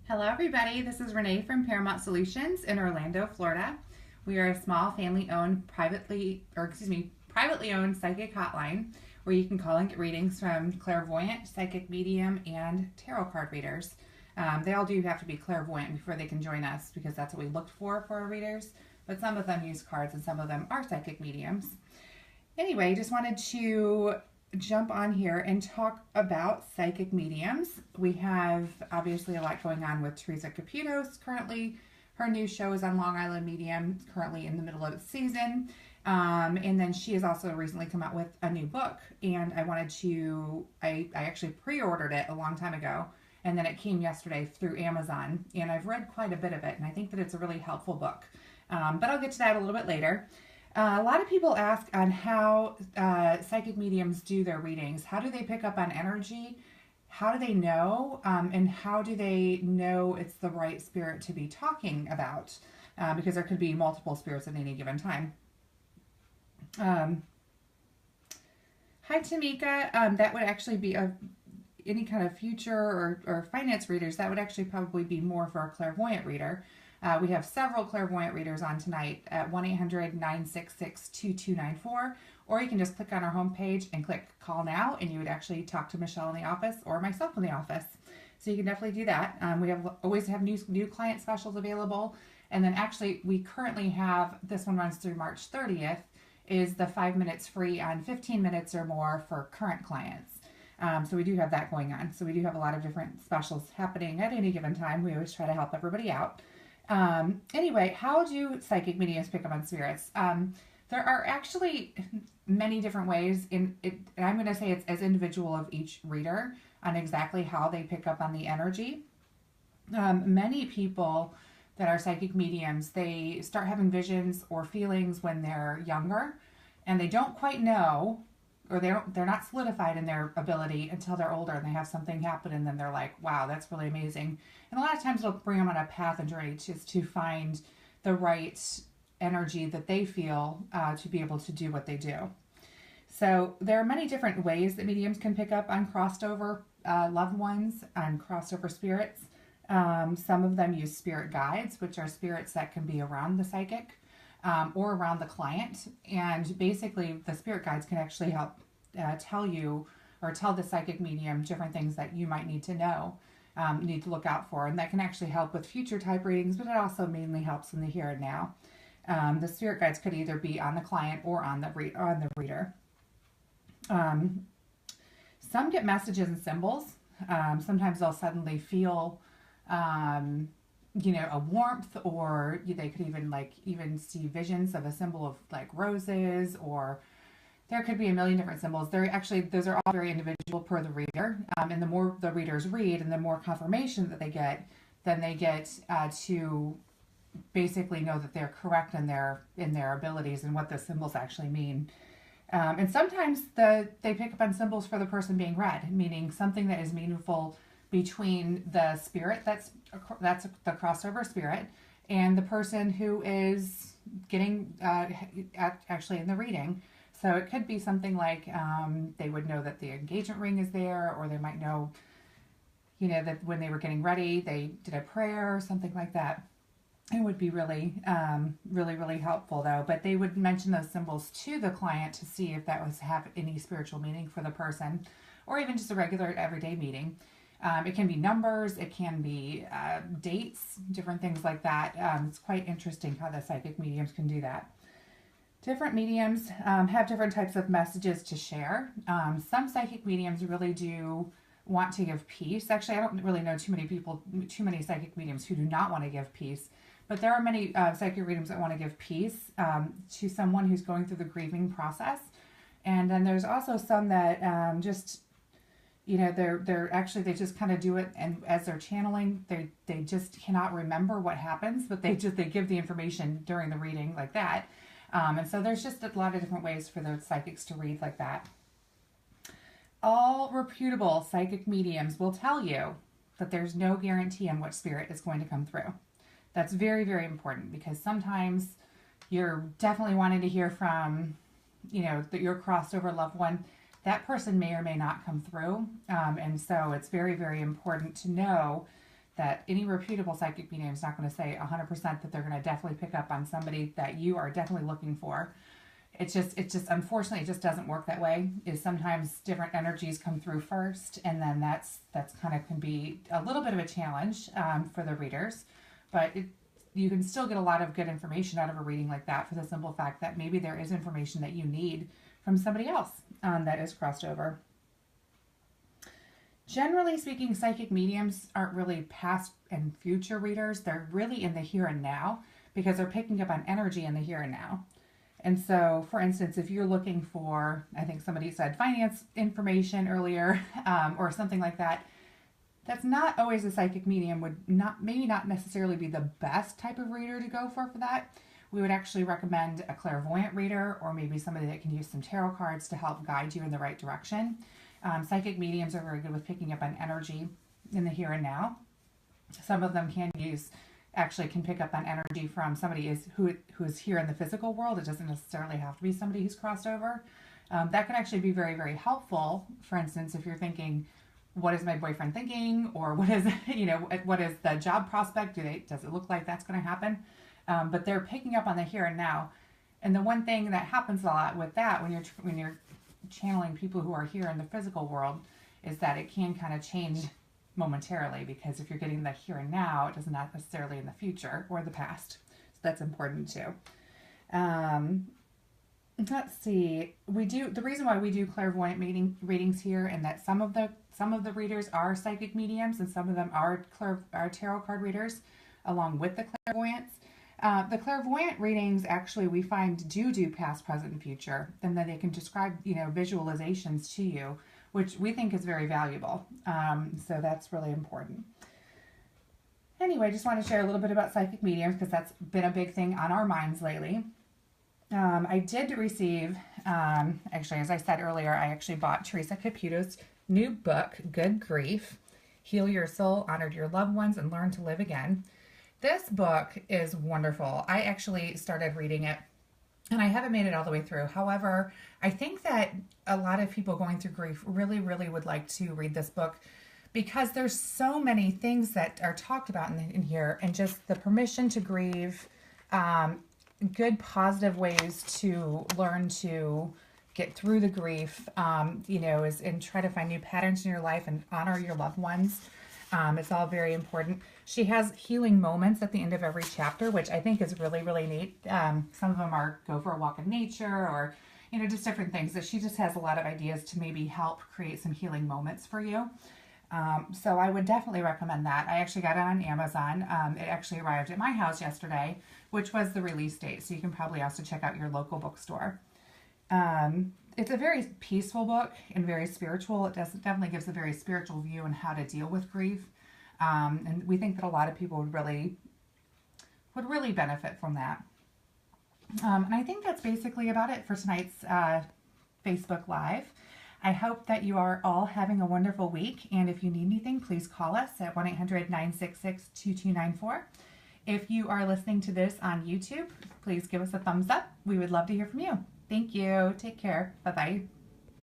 Hello, everybody. This is Renee from Paramount Solutions in Orlando, Florida. We are a small family-owned, privately owned psychic hotline where you can call and get readings from clairvoyant, psychic medium, and tarot card readers. They all do have to be clairvoyant before they can join us because that's what we looked for our readers. But some of them use cards and some of them are psychic mediums. Anyway, just wanted to jump on here and talk about psychic mediums. We have obviously a lot going on with Theresa Caputo currently. Her new show is on Long Island Medium, currently in the middle of its season. And then she has also recently come out with a new book. And I actually pre-ordered it a long time ago. And then it came yesterday through Amazon. And I've read quite a bit of it. And I think that it's a really helpful book. But I'll get to that a little bit later. A lot of people ask on how psychic mediums do their readings. How do they pick up on energy? How do they know? And how do they know it's the right spirit to be talking about? Because there could be multiple spirits at any given time. Hi, Tamika. That would actually be any kind of future or finance readers. That would actually probably be more for a clairvoyant reader. We have several clairvoyant readers on tonight at 1-800-966-2294, or you can just click on our homepage and click call now, and you would actually talk to Michelle in the office or myself in the office. So you can definitely do that. We always have new client specials available. And then actually we currently have, this one runs through March 30th, is the 5 minutes free on 15 minutes or more for current clients. So we do have that going on. So we do have a lot of different specials happening at any given time. We always try to help everybody out. Anyway, how do psychic mediums pick up on spirits? There are actually many different ways and I'm going to say it's as individual of each reader on exactly how they pick up on the energy. Many people that are psychic mediums, they start having visions or feelings when they're younger and they don't quite know, or they're not solidified in their ability until they're older and they have something happen and then they're like, wow, that's really amazing. And a lot of times it'll bring them on a path and journey just to find the right energy that they feel to be able to do what they do. So there are many different ways that mediums can pick up on crossed over loved ones, on crossed over spirits. Some of them use spirit guides, which are spirits that can be around the psychic or around the client. And basically the spirit guides can actually help tell you or tell the psychic medium different things that you might need to know, need to look out for. And that can actually help with future type readings, but it also mainly helps in the here and now. The spirit guides could either be on the client or on the reader. Some get messages and symbols. Sometimes they'll suddenly feel a warmth, or they could even see visions of a symbol of like roses, or there could be a million different symbols. Those are all very individual per the reader. And the more the readers read and the more confirmation that they get, then they get to basically know that they're correct in their abilities and what the symbols actually mean. And sometimes they pick up on symbols for the person being read, meaning something that is meaningful between the spirit that's the crossover spirit and the person who is getting actually in the reading. So it could be something like they would know that the engagement ring is there, or they might know, that when they were getting ready, they did a prayer or something like that. It would be really helpful though. But they would mention those symbols to the client to see if that was have any spiritual meaning for the person, or even just a regular everyday meeting. It can be numbers, it can be dates, different things like that. It's quite interesting how the psychic mediums can do that. Different mediums have different types of messages to share. Some psychic mediums really do want to give peace. Actually, I don't really know too many psychic mediums who do not want to give peace. But there are many psychic mediums that want to give peace to someone who's going through the grieving process. And then there's also some that they just kind of do it, and as they're channeling, they just cannot remember what happens, but they give the information during the reading like that. And so there's just a lot of different ways for the psychics to read like that. All reputable psychic mediums will tell you that there's no guarantee on what spirit is going to come through. That's very, very important, because sometimes you're definitely wanting to hear from, your crossover loved one. That person may or may not come through. And so it's very, very important to know that any reputable psychic medium is not going to say 100% that they're going to definitely pick up on somebody that you are definitely looking for. It's just unfortunately it just doesn't work that way. Is sometimes different energies come through first, and then that's kind of can be a little bit of a challenge for the readers, but you can still get a lot of good information out of a reading like that for the simple fact that maybe there is information that you need from somebody else that is crossed over. Generally speaking, psychic mediums aren't really past and future readers. They're really in the here and now because they're picking up on energy in the here and now. And so, for instance, if you're looking for, I think somebody said finance information earlier, or something like that, that's not always a psychic medium would maybe not necessarily be the best type of reader to go for that. We would actually recommend a clairvoyant reader, or maybe somebody that can use some tarot cards to help guide you in the right direction. Psychic mediums are very good with picking up on energy in the here and now. Some of them can pick up on energy from somebody who is here in the physical world. It doesn't necessarily have to be somebody who's crossed over. That can actually be very, very helpful. For instance, if you're thinking, what is my boyfriend thinking? Or what is, what is the job prospect? Does it look like that's going to happen? But they're picking up on the here and now. And the one thing that happens a lot with that when you're channeling people who are here in the physical world is that it can kind of change momentarily, because if you're getting the here and now, it does not necessarily in the future or the past. So that's important too. Let's see. The reason why we do clairvoyant readings here, and that some of the readers are psychic mediums and some of them are tarot card readers along with the clairvoyants. The clairvoyant readings actually we find do past, present, and future, and that they can describe visualizations to you, which we think is very valuable. So that's really important. Anyway, just want to share a little bit about psychic mediums because that's been a big thing on our minds lately. I did receive, actually, as I said earlier, I actually bought Theresa Caputo's new book, Good Grief, Heal Your Soul, Honor Your Loved Ones, and Learn to Live Again. This book is wonderful. I actually started reading it, and I haven't made it all the way through. However, I think that a lot of people going through grief really, really would like to read this book because there's so many things that are talked about in here, and just the permission to grieve, good positive ways to learn to get through the grief, and try to find new patterns in your life and honor your loved ones. It's all very important. She has healing moments at the end of every chapter, which I think is really, really neat. Some of them are go for a walk in nature, or, just different things that she just has a lot of ideas to maybe help create some healing moments for you. So I would definitely recommend that. I actually got it on Amazon. It actually arrived at my house yesterday, which was the release date. So you can probably also check out your local bookstore. It's a very peaceful book and very spiritual. It definitely gives a very spiritual view on how to deal with grief. And we think that a lot of people would really benefit from that. And I think that's basically about it for tonight's Facebook Live. I hope that you are all having a wonderful week. And if you need anything, please call us at 1-800-966-2294. If you are listening to this on YouTube, please give us a thumbs up. We would love to hear from you. Thank you. Take care. Bye-bye.